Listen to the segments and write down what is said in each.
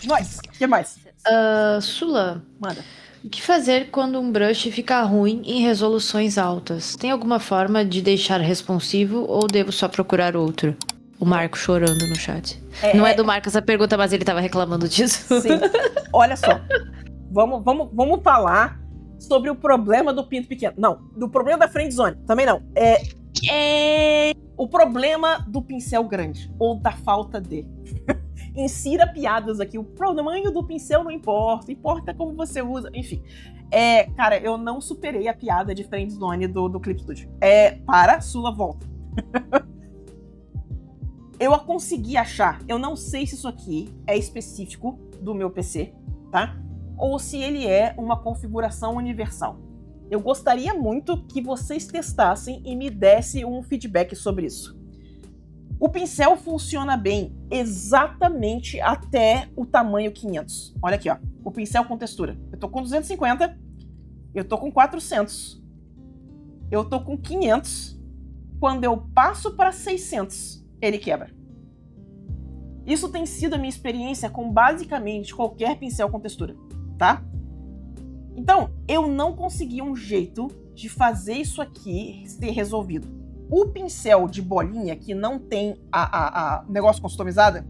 Nós, o que mais? Sula, Manda. o que fazer quando um brush fica ruim em resoluções altas? Tem alguma forma de deixar responsivo ou devo só procurar outro? O Marco chorando no chat. Não é do Marco essa pergunta, mas ele tava reclamando disso. Sim. Olha só. Vamos falar sobre o problema do pinto pequeno. Não, do problema da friendzone. Também não. O problema do pincel grande. Ou da falta de. Insira piadas aqui. O tamanho do pincel não importa. Importa como você usa. Enfim. Cara, eu não superei a piada de friendzone do Clip Studio. Sula, volta. Eu consegui achar. Eu não sei se isso aqui é específico do meu PC, tá? Ou se ele é uma configuração universal. Eu gostaria muito que vocês testassem e me dessem um feedback sobre isso. O pincel funciona bem exatamente até o tamanho 500. Olha aqui, ó. O pincel com textura. Eu tô com 250, eu tô com 400, eu tô com 500. Quando eu passo para 600, ele quebra. Isso tem sido a minha experiência com basicamente qualquer pincel com textura, tá? Então, eu não consegui um jeito de fazer isso aqui ser resolvido. O pincel de bolinha, que não tem a negócio customizado,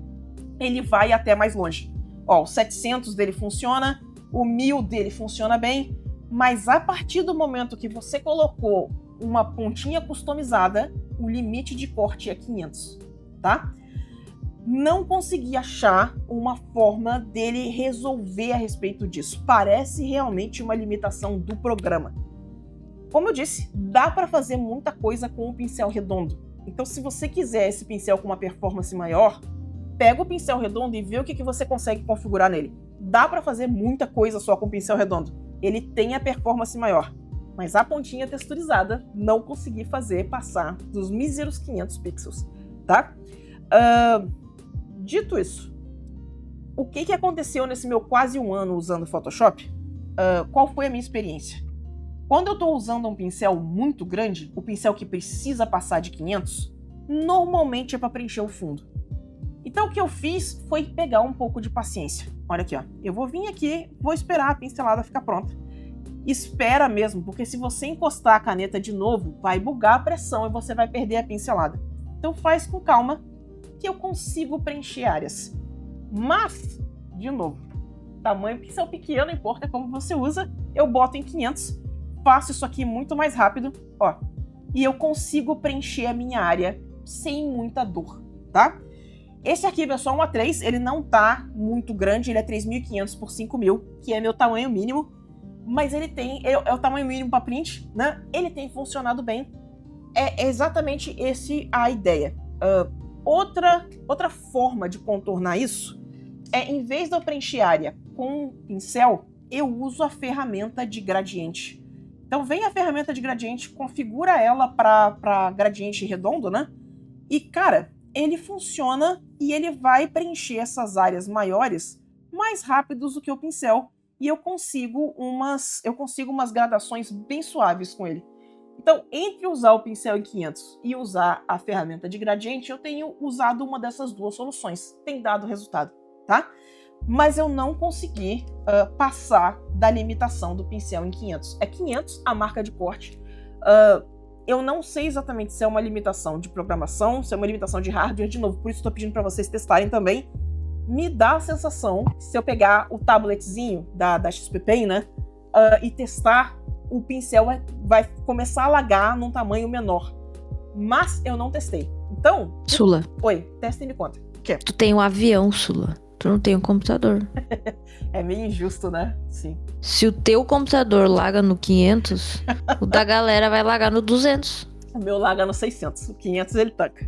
ele vai até mais longe. Ó, o 700 dele funciona, o 1000 dele funciona bem, mas a partir do momento que você colocou uma pontinha customizada, o limite de corte é 500, tá? Não consegui achar uma forma dele resolver a respeito disso. Parece realmente uma limitação do programa. Como eu disse, dá para fazer muita coisa com um pincel redondo. Então, se você quiser esse pincel com uma performance maior, pega o pincel redondo e vê o que você consegue configurar nele. Dá para fazer muita coisa só com o pincel redondo. Ele tem a performance maior. Mas a pontinha texturizada não consegui fazer passar dos míseros 500 pixels, tá? Dito isso, o que aconteceu nesse meu quase um ano usando Photoshop? Qual foi a minha experiência? Quando eu estou usando um pincel muito grande, o pincel que precisa passar de 500, normalmente é para preencher o fundo. Então o que eu fiz foi pegar um pouco de paciência. Olha aqui, ó. Eu vou vir aqui, vou esperar a pincelada ficar pronta. Espera mesmo, porque se você encostar a caneta de novo, vai bugar a pressão e você vai perder a pincelada. Então faz com calma, que eu consigo preencher áreas. Mas, de novo, tamanho pincel pequeno, não importa como você usa, eu boto em 500, faço isso aqui muito mais rápido, ó, e eu consigo preencher a minha área sem muita dor, tá? Esse arquivo é só um A3, ele não tá muito grande, ele é 3.500 por 5.000, que é meu tamanho mínimo, mas ele tem, é o tamanho mínimo para print, né? Ele tem funcionado bem. É exatamente esse a ideia. Outra forma de contornar isso é, em vez de eu preencher área com um pincel, eu uso a ferramenta de gradiente. Então vem a ferramenta de gradiente, configura ela para gradiente redondo, né? E, cara, ele funciona e ele vai preencher essas áreas maiores mais rápidos do que o pincel. E eu consigo umas gradações bem suaves com ele. Então, entre usar o pincel em 500 e usar a ferramenta de gradiente, eu tenho usado uma dessas duas soluções. Tem dado resultado, tá? Mas eu não consegui passar da limitação do pincel em 500. É 500 a marca de corte. Eu não sei exatamente se é uma limitação de programação, se é uma limitação de hardware. De novo, por isso estou pedindo para vocês testarem também. Me dá a sensação, se eu pegar o tabletzinho da XP Pen, né, e testar, o pincel vai começar a lagar num tamanho menor. Mas eu não testei. Então... Sula. Oi, testa e me conta. O quê? Tu tem um avião, Sula. Tu não tem um computador. É meio injusto, né? Sim. Se o teu computador laga no 500, o da galera vai lagar no 200. O meu laga no 600. O 500 ele tanca.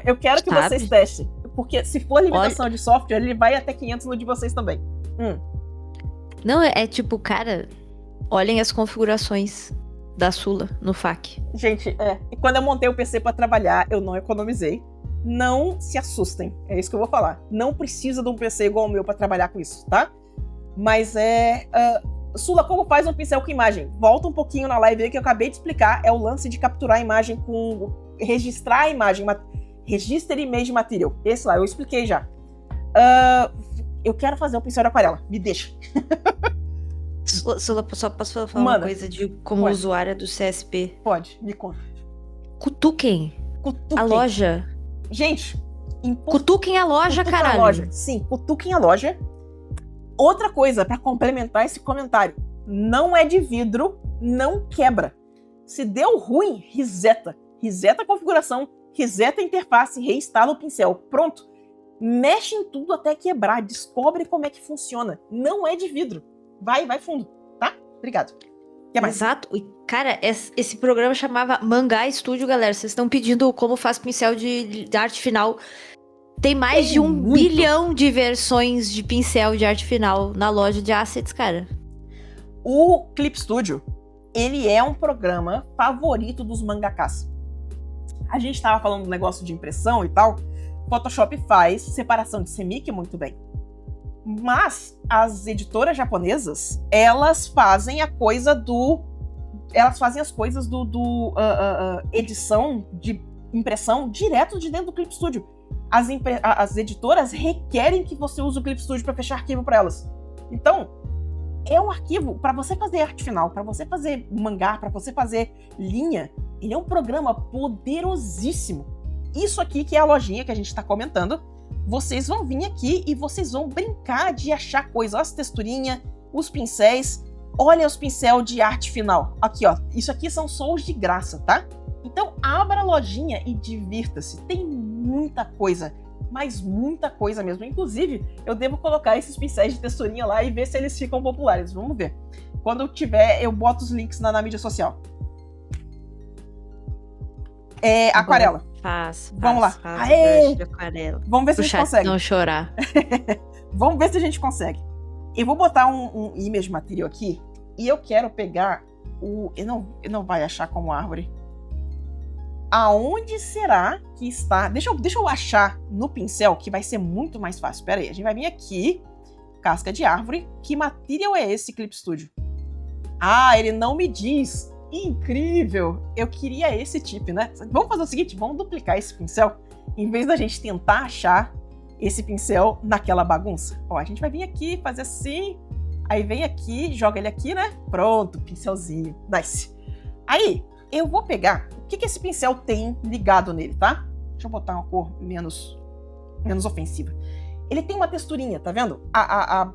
Eu quero que vocês testem. Porque se for limitação de software, ele vai até 500 no de vocês também. Não, é tipo, cara... Olhem as configurações da Sula no FAQ. Gente, e quando eu montei o PC para trabalhar, eu não economizei. Não se assustem, é isso que eu vou falar. Não precisa de um PC igual o meu para trabalhar com isso, tá? Mas Sula, como faz um pincel com imagem? Volta um pouquinho na live aí que eu acabei de explicar. É o lance de capturar a imagem com... Registrar a imagem. Register Image Material. Esse lá, eu expliquei já. eu quero fazer o pincel de aquarela, me deixa. Sula, só posso falar uma coisa de como usuária do CSP? Pode, me conta. Cutuquem a loja. Gente, cutuquem a loja, caralho. A loja. Sim, cutuquem a loja. Outra coisa, pra complementar esse comentário, não é de vidro, não quebra. Se deu ruim, reseta. Reseta a configuração, reseta a interface, reinstala o pincel. Pronto. Mexe em tudo até quebrar, descobre como é que funciona. Não é de vidro. Vai fundo, tá? Obrigado. Que mais? Exato. Cara, esse programa chamava Mangá Studio, galera. Vocês estão pedindo como faz pincel de arte final. Tem mais de 1 bilhão de versões de pincel de arte final na loja de assets, cara. O Clip Studio, ele é um programa favorito dos mangakas. A gente tava falando do negócio de impressão e tal. Photoshop faz separação de semic muito bem. Mas as editoras japonesas, elas fazem as coisas do edição de impressão direto de dentro do Clip Studio. As editoras requerem que você use o Clip Studio para fechar arquivo para elas. Então, é um arquivo para você fazer arte final, para você fazer mangá, para você fazer linha. Ele é um programa poderosíssimo. Isso aqui que é a lojinha que a gente está comentando. Vocês vão vir aqui e vocês vão brincar de achar coisas. As texturinhas, os pincéis. Olha os pincéis de arte final. Aqui, ó. Isso aqui são só os de graça, tá? Então, abra a lojinha e divirta-se. Tem muita coisa, mas muita coisa mesmo. Inclusive, eu devo colocar esses pincéis de texturinha lá e ver se eles ficam populares. Vamos ver. Quando eu tiver, eu boto os links na mídia social. Aquarela. Vamos lá. Aquarela. Vamos ver se a gente consegue. Não chorar. Vamos ver se a gente consegue. Eu vou botar um image material aqui e eu quero pegar ele não vai achar como árvore. Aonde será que está? Deixa eu achar no pincel, que vai ser muito mais fácil. Pera aí, a gente vai vir aqui, casca de árvore. Que material é esse Clip Studio? Ah, ele não me diz. Incrível! Eu queria esse tipo, né? Vamos fazer o seguinte, vamos duplicar esse pincel, em vez da gente tentar achar esse pincel naquela bagunça. Ó, a gente vai vir aqui, fazer assim, aí vem aqui, joga ele aqui, né? Pronto, pincelzinho. Nice. Aí, eu vou pegar o que esse pincel tem ligado nele, tá? Deixa eu botar uma cor menos ofensiva. Ele tem uma texturinha, tá vendo? A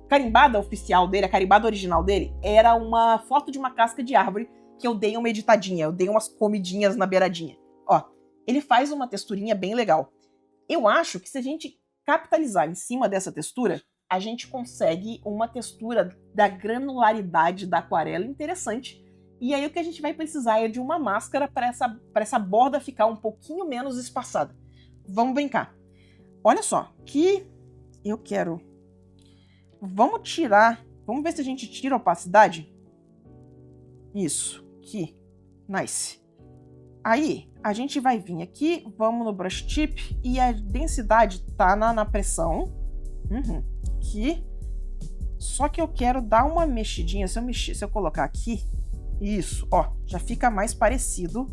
carimbada oficial dele, a carimbada original dele, era uma foto de uma casca de árvore que eu dei uma editadinha, eu dei umas comidinhas na beiradinha. Ó, ele faz uma texturinha bem legal. Eu acho que se a gente capitalizar em cima dessa textura, a gente consegue uma textura da granularidade da aquarela interessante. E aí o que a gente vai precisar é de uma máscara para essa borda ficar um pouquinho menos espaçada. Vamos brincar. Olha só, que eu quero... Vamos ver se a gente tira a opacidade. Isso, aqui. Nice. Aí, a gente vai vir aqui, vamos no brush tip e a densidade tá na pressão. Aqui. Só que eu quero dar uma mexidinha, se eu colocar aqui, isso, ó, já fica mais parecido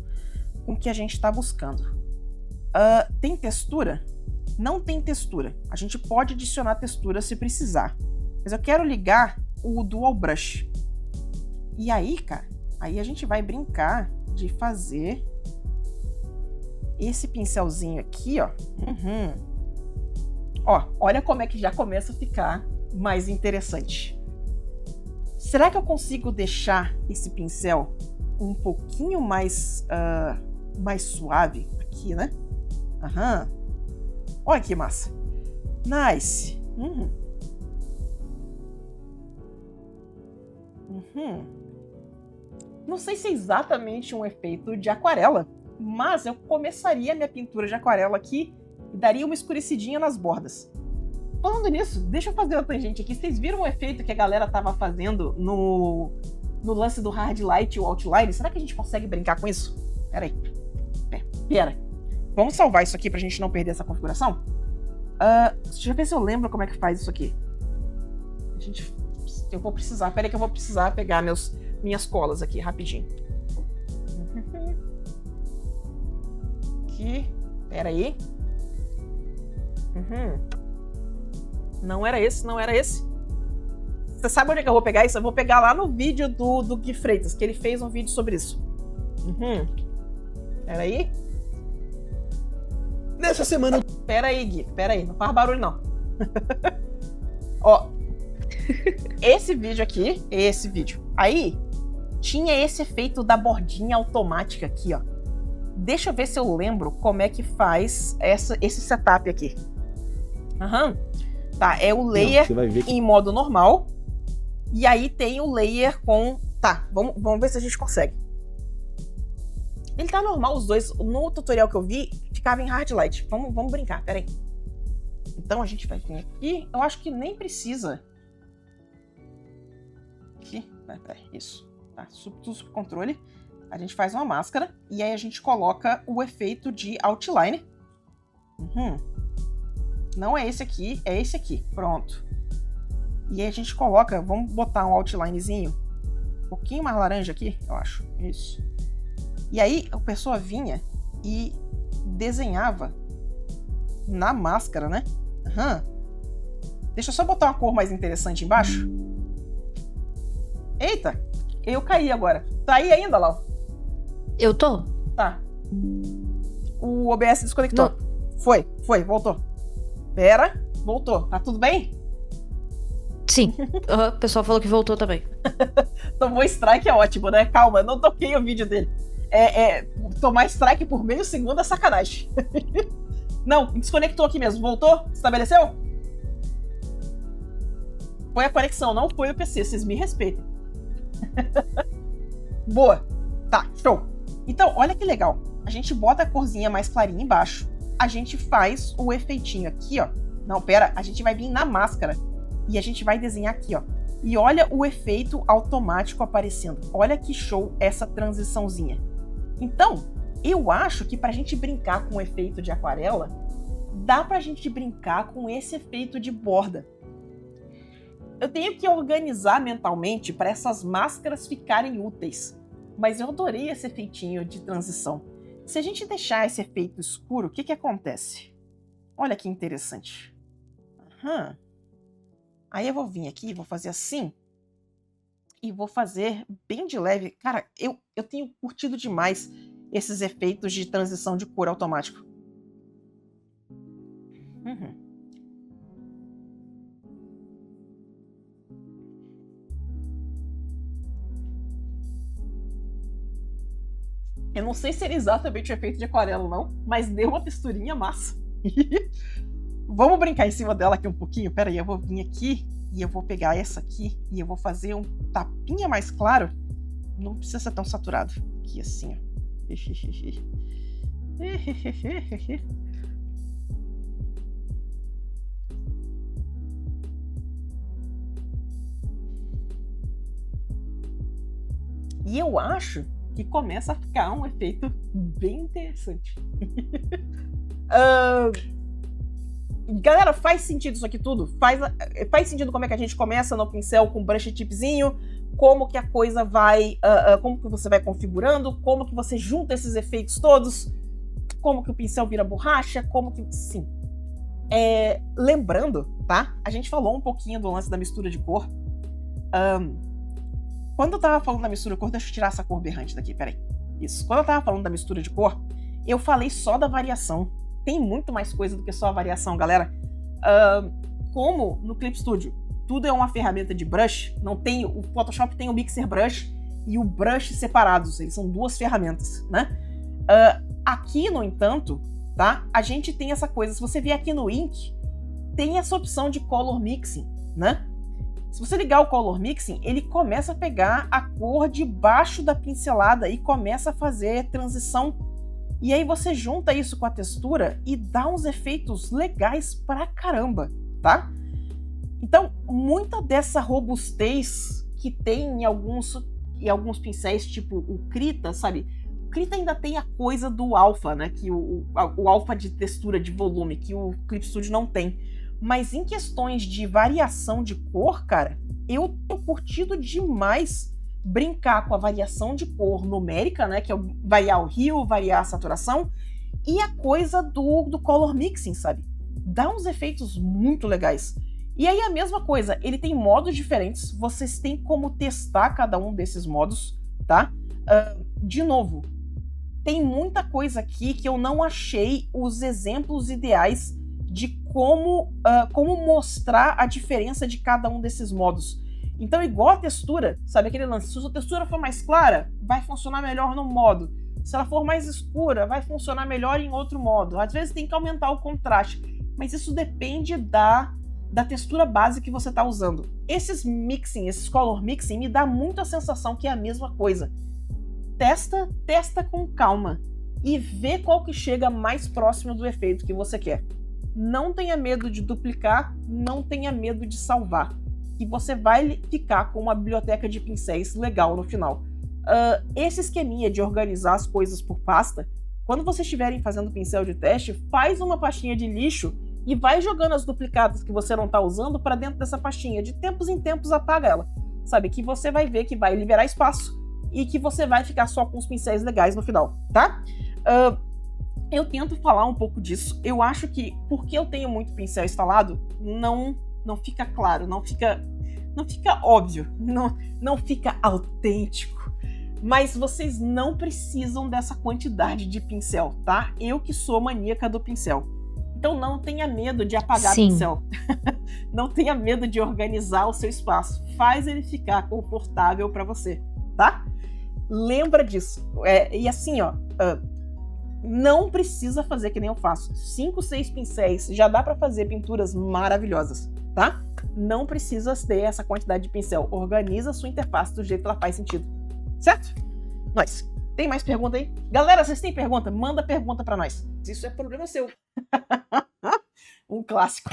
com o que a gente tá buscando. Tem textura? Não tem textura. A gente pode adicionar textura se precisar. Mas eu quero ligar o Dual Brush. E aí, cara, aí a gente vai brincar de fazer esse pincelzinho aqui, ó. Ó, olha como é que já começa a ficar mais interessante. Será que eu consigo deixar esse pincel um pouquinho mais suave aqui, né? Olha que massa. Nice. Não sei se é exatamente um efeito de aquarela, mas eu começaria minha pintura de aquarela aqui e daria uma escurecidinha nas bordas. Falando nisso, deixa eu fazer uma tangente aqui. Vocês viram o efeito que a galera tava fazendo no lance do hard light e o outline? Será que a gente consegue brincar com isso? Pera aí. Pera. Vamos salvar isso aqui pra gente não perder essa configuração? Deixa eu ver se eu lembro como é que faz isso aqui. Eu vou precisar, peraí que eu vou precisar pegar minhas colas aqui, rapidinho. Aqui, peraí. Não era esse. Você sabe onde é que eu vou pegar isso? Eu vou pegar lá no vídeo do Gui Freitas, que ele fez um vídeo sobre isso. Peraí. Nessa semana... Peraí, Gui. Peraí. Não faz barulho, não. Ó. Esse vídeo. Aí, tinha esse efeito da bordinha automática aqui, ó. Deixa eu ver se eu lembro como é que faz esse setup aqui. Tá, é o layer em modo normal. E aí tem o layer com... Tá, vamos ver se a gente consegue. Ele tá normal, os dois. No tutorial que eu vi, ficava em hard light. Vamos brincar, peraí. Então a gente vai vir aqui. Eu acho que nem precisa. Aqui, peraí, isso. Tá, tudo sob controle. A gente faz uma máscara. E aí a gente coloca o efeito de outline. Não é esse aqui, é esse aqui. Pronto. E aí a gente coloca, vamos botar um outlinezinho um pouquinho mais laranja aqui, eu acho. Isso. E aí a pessoa vinha e desenhava na máscara, né? Deixa eu só botar uma cor mais interessante embaixo. Eita, eu caí agora. Tá aí ainda, Lau? Eu tô. Tá. O OBS desconectou. Não. Foi, voltou. Pera, voltou. Tá tudo bem? Sim. O pessoal falou que voltou também. Tomou strike é ótimo, né? Calma, não toquei o vídeo dele. Tomar strike por meio segundo é sacanagem. Não, desconectou aqui mesmo. Voltou? Estabeleceu? Foi a conexão, não foi o PC. Vocês me respeitem. Boa. Tá, show. Então, olha que legal. A gente bota a corzinha mais clarinha embaixo. A gente faz o efeitinho aqui, ó. Não, pera. A gente vai vir na máscara. E a gente vai desenhar aqui, ó. E olha o efeito automático aparecendo. Olha que show essa transiçãozinha. Então, eu acho que pra gente brincar com o efeito de aquarela, dá pra gente brincar com esse efeito de borda. Eu tenho que organizar mentalmente para essas máscaras ficarem úteis. Mas eu adorei esse efeitinho de transição. Se a gente deixar esse efeito escuro, o que acontece? Olha que interessante. Aí eu vou vir aqui, vou fazer assim. E vou fazer bem de leve. Cara, eu tenho curtido demais esses efeitos de transição de cor automático. Eu não sei se era exatamente o efeito de aquarela, não. Mas deu uma texturinha massa. Vamos brincar em cima dela aqui um pouquinho? Pera aí, eu vou vir aqui e eu vou pegar essa aqui e eu vou fazer um tapinha mais claro. Não precisa ser tão saturado. Aqui assim, ó. E eu acho que começa a ficar um efeito bem interessante. Galera, faz sentido isso aqui tudo? Faz sentido como é que a gente começa no pincel com brush tipzinho? Como que a coisa vai... como que você vai configurando? Como que você junta esses efeitos todos? Como que o pincel vira borracha? Como que... Sim. Lembrando, tá? A gente falou um pouquinho do lance da mistura de cor. Quando eu tava falando da mistura de cor... Deixa eu tirar essa cor berrante daqui, peraí. Isso. Quando eu tava falando da mistura de cor, eu falei só da variação. Tem muito mais coisa do que só a variação, galera. Como no Clip Studio, tudo é uma ferramenta de brush, não tem, o Photoshop tem o Mixer Brush e o Brush separados, eles são duas ferramentas, né? Aqui, no entanto, tá? A gente tem essa coisa, se você vier aqui no Ink, tem essa opção de Color Mixing, né? Se você ligar o Color Mixing, ele começa a pegar a cor debaixo da pincelada e começa a fazer transição. E aí você junta isso com a textura e dá uns efeitos legais pra caramba, tá? Então, muita dessa robustez que tem em alguns pincéis, tipo o Krita, sabe? O Krita ainda tem a coisa do alpha, né? Que o alpha de textura, de volume, que o Clip Studio não tem. Mas em questões de variação de cor, cara, eu tô curtindo demais brincar com a variação de cor numérica, né, que é variar o hue, variar a saturação, e a coisa do color mixing, sabe? Dá uns efeitos muito legais. E aí a mesma coisa, ele tem modos diferentes, vocês têm como testar cada um desses modos, tá? De novo, tem muita coisa aqui que eu não achei os exemplos ideais de como mostrar a diferença de cada um desses modos. Então, igual a textura, sabe aquele lance? Se a sua textura for mais clara, vai funcionar melhor num modo. Se ela for mais escura, vai funcionar melhor em outro modo. Às vezes tem que aumentar o contraste, mas isso depende da textura base que você está usando. Esses color mixing, me dá muito a sensação que é a mesma coisa. Testa com calma e vê qual que chega mais próximo do efeito que você quer. Não tenha medo de duplicar, não tenha medo de salvar, que você vai ficar com uma biblioteca de pincéis legal no final. Esse esqueminha de organizar as coisas por pasta, quando vocês estiverem fazendo pincel de teste, faz uma pastinha de lixo e vai jogando as duplicadas que você não está usando para dentro dessa pastinha. De tempos em tempos apaga ela, sabe? Que você vai ver que vai liberar espaço e que você vai ficar só com os pincéis legais no final, tá? Eu tento falar um pouco disso. Eu acho que, porque eu tenho muito pincel instalado, não fica claro, não fica óbvio, não fica autêntico. Mas vocês não precisam dessa quantidade de pincel, tá? Eu que sou maníaca do pincel. Então não tenha medo de apagar pincel. Não tenha medo de organizar o seu espaço. Faz ele ficar confortável para você, tá? Lembra disso. E assim, ó, não precisa fazer que nem eu faço. 5, 6 pincéis já dá para fazer pinturas maravilhosas, tá? Não precisa ter essa quantidade de pincel. Organiza a sua interface do jeito que ela faz sentido. Certo? Nós. Tem mais pergunta aí? Galera, vocês têm pergunta? Manda pergunta pra nós. Isso é problema seu. Um clássico.